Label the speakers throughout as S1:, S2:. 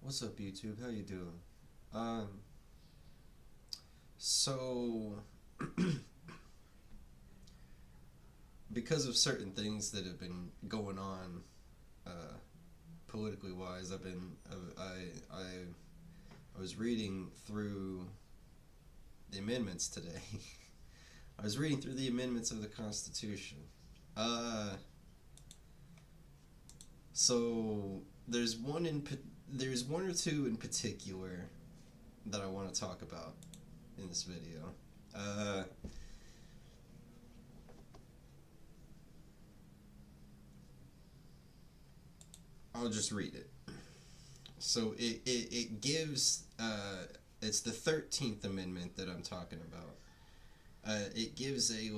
S1: What's up, YouTube? How you doing? Um, so because of certain things that have been going on, uh, politically wise, I was reading through the amendments today. I was reading through the amendments of the Constitution. Uh, so there's one or two in particular that I want to talk about in this video. Uh, I'll just read it. So it gives it's the 13th Amendment that I'm talking about. It gives a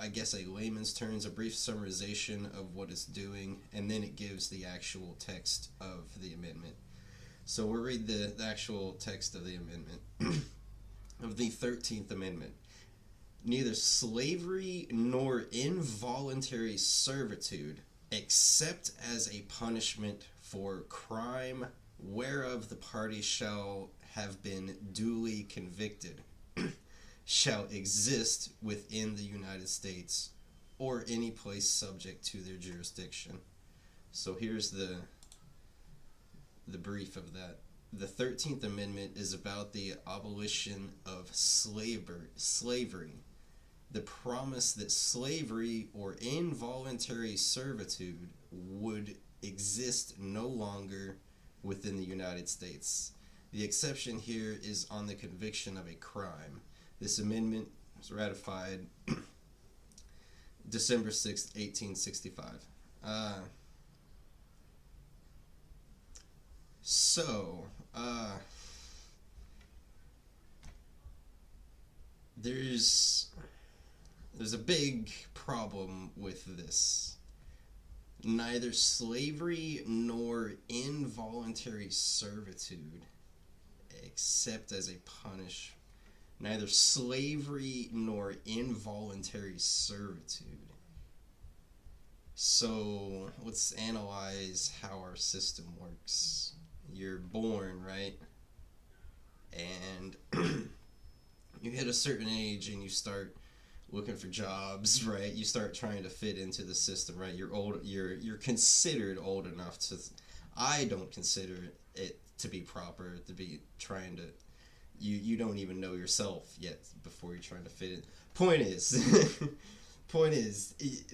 S1: I guess a layman's terms, a brief summarization of what it's doing, and then it gives the actual text of the amendment. So we'll read the actual text of the amendment of the 13th Amendment. Neither slavery nor involuntary servitude, except as a punishment for crime whereof the party shall have been duly convicted, shall exist within the United States or any place subject to their jurisdiction. So here's the brief of that. The 13th Amendment is about the abolition of slavery. The promise that slavery or involuntary servitude would exist no longer within the United States. The exception here is on the conviction of a crime. This amendment was ratified December 6th, 1865. So, there's a big problem with this. Neither slavery nor involuntary servitude, except as a punish. Neither slavery nor involuntary servitude. So let's analyze how our system works. You're born, right? And you hit a certain age and you start looking for jobs, right? You start trying to fit into the system, right? You're considered old enough to. I don't consider it to be proper to be trying to. You don't even know yourself yet before you're trying to fit in. Point is,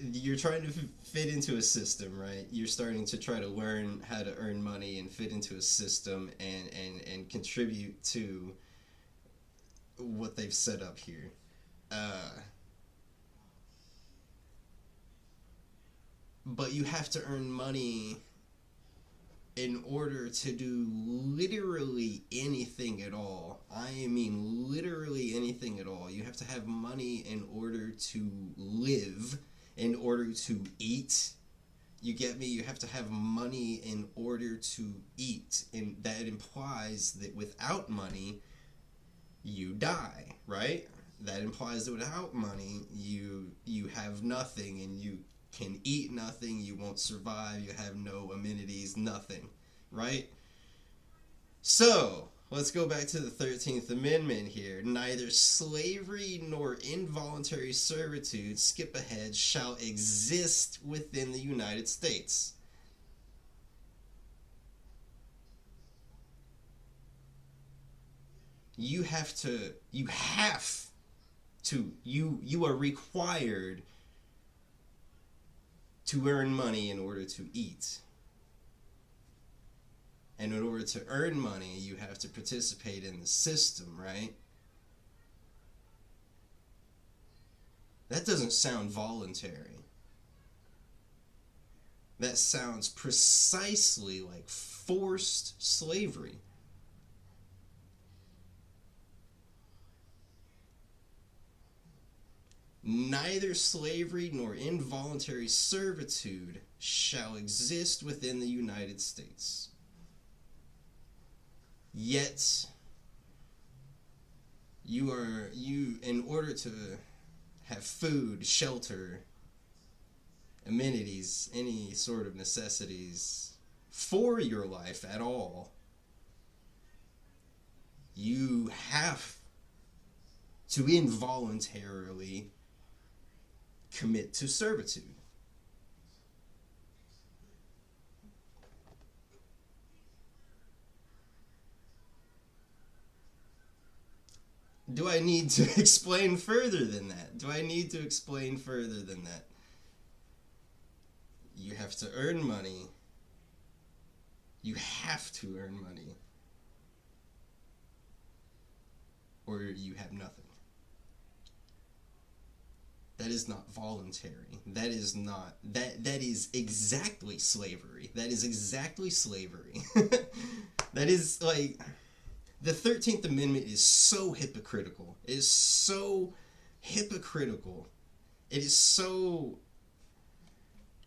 S1: you're trying to fit into a system, right? You're starting to try to learn how to earn money and fit into a system and contribute to what they've set up here. But you have to earn money in order to do literally anything at all. I mean, literally anything at all. You have to have money in order to live, in order to eat. You get me? You have to have money in order to eat. And that implies that without money, you die, right? That implies that without money, you have nothing and you can eat nothing, you won't survive, you have no amenities, nothing, right? So, let's go back to the 13th Amendment here. Neither slavery nor involuntary servitude, skip ahead, shall exist within the United States. You are required to earn money in order to eat. And in order to earn money, you have to participate in the system, right? That doesn't sound voluntary. That sounds precisely like forced slavery. Neither slavery nor involuntary servitude shall exist within the United States. Yet, in order to have food, shelter, amenities, any sort of necessities for your life at all, you have to involuntarily commit to servitude. Do I need to explain further than that? Do I need to explain further than that? You have to earn money. You have to earn money, or you have nothing. That is not voluntary. That is not that is exactly slavery. That is exactly slavery. That is like the 13th Amendment is so hypocritical. It is so hypocritical. It is so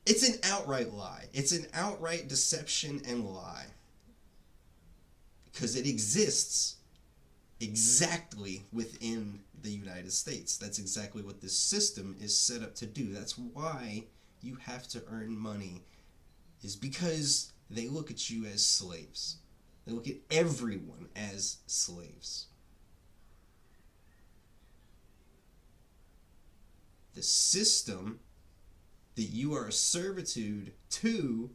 S1: it's an outright lie. It's an outright deception and lie. Because it exists exactly within the United States. That's exactly what this system is set up to do. That's why you have to earn money, is because they look at you as slaves. They look at everyone as slaves. The system that you are a servitude to,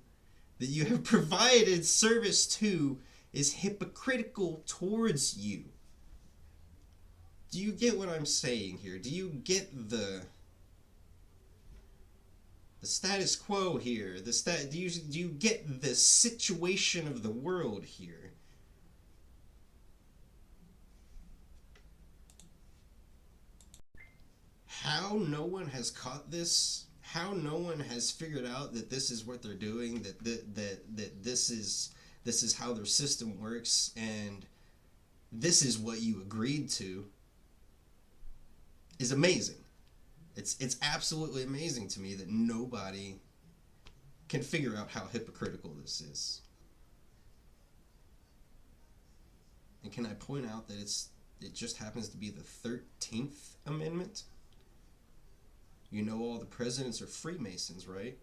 S1: that you have provided service to, is hypocritical towards you. Do you get what I'm saying here? Do you get the status quo here? Do you get the situation of the world here? How no one has caught this? How no one has figured out that this is what they're doing? That this is how their system works, and this is what you agreed to, is amazing. It's absolutely amazing to me that nobody can figure out how hypocritical this is. And can I point out that it just happens to be the 13th Amendment? You know all the presidents are Freemasons, right?